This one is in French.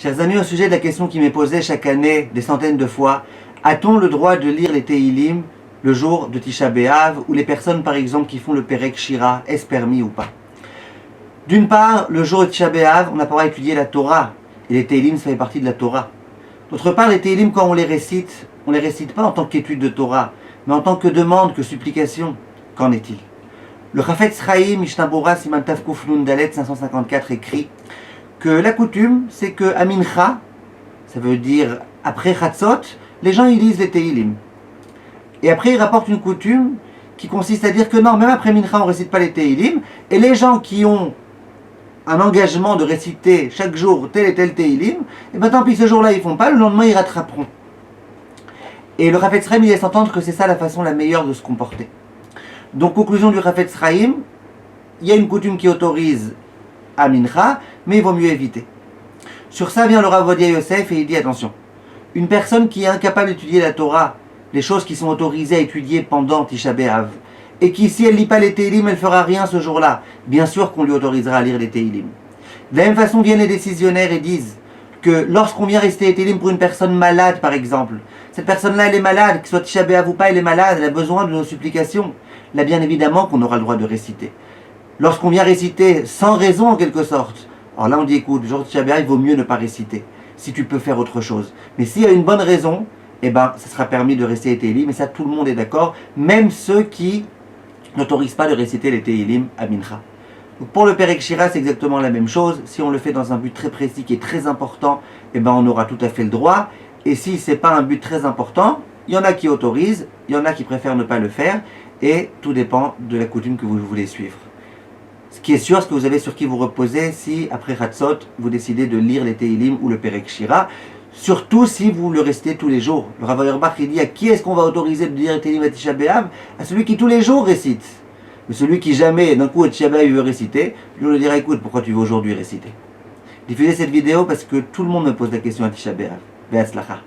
Chers amis, au sujet de la question qui m'est posée chaque année des centaines de fois, a-t-on le droit de lire les Tehillim le jour de Tisha B'Av, ou les personnes par exemple qui font le Perek Shira, est-ce permis ou pas? D'une part, le jour de Tisha B'Av, on n'a pas le droit d'étudier la Torah, et les Tehillim ça fait partie de la Torah. D'autre part, les Tehillim quand on les récite pas en tant qu'étude de Torah, mais en tant que demande, que supplication. Qu'en est-il? Le Chafetz Chaim, Mishnah Berurah, Siman Tav Kuf Nun Dalet 554 écrit que la coutume, c'est que à Mincha, ça veut dire après Chatzot, les gens ils lisent les Tehillim. Et après, ils rapportent une coutume qui consiste à dire que non, même après Mincha, on ne récite pas les Tehillim, et les gens qui ont un engagement de réciter chaque jour tel et tel Tehillim, et bien tant pis, ce jour-là, ils ne font pas, le lendemain, ils rattraperont. Et le Chafetz Chaim, il laisse entendre que c'est ça la façon la meilleure de se comporter. Donc, conclusion du Chafetz Chaim, il y a une coutume qui autorise à Mincha, mais il vaut mieux éviter. Sur ça vient le Rav Ovadia Yosef et il dit attention, une personne qui est incapable d'étudier la Torah, les choses qui sont autorisées à étudier pendant Tisha B'Av, et qui si elle ne lit pas les Tehillim, elle ne fera rien ce jour-là, bien sûr qu'on lui autorisera à lire les Tehillim. De la même façon viennent les décisionnaires et disent que lorsqu'on vient réciter les Tehillim pour une personne malade par exemple, cette personne-là elle est malade, que ce soit Tisha B'Av ou pas, elle est malade, elle a besoin de nos supplications, là bien évidemment qu'on aura le droit de réciter. Lorsqu'on vient réciter sans raison en quelque sorte, alors là on dit écoute, le jour de Tisha B'Av, il vaut mieux ne pas réciter, si tu peux faire autre chose. Mais s'il y a une bonne raison, eh ben ça sera permis de réciter les Tehillim, mais ça tout le monde est d'accord, même ceux qui n'autorisent pas de réciter les Tehillim à Mincha. Donc pour le Perek Shira, c'est exactement la même chose, si on le fait dans un but très précis qui est très important, eh ben on aura tout à fait le droit, et si c'est pas un but très important, il y en a qui autorisent, il y en a qui préfèrent ne pas le faire, et tout dépend de la coutume que vous voulez suivre. Ce qui est sûr, ce que vous avez sur qui vous reposez si, après Chatzot, vous décidez de lire les Tehillim ou le Perek Shira, surtout si vous le récitez tous les jours. Le Rav Auerbach, il dit à qui est-ce qu'on va autoriser de lire les Tehillim à Tisha B'Av? À celui qui tous les jours récite. Mais celui qui jamais, d'un coup, à Tisha B'Av, il veut réciter, je lui dirai écoute, pourquoi tu veux aujourd'hui réciter? Diffusez cette vidéo parce que tout le monde me pose la question à Tisha B'Av. Be'atzlacha.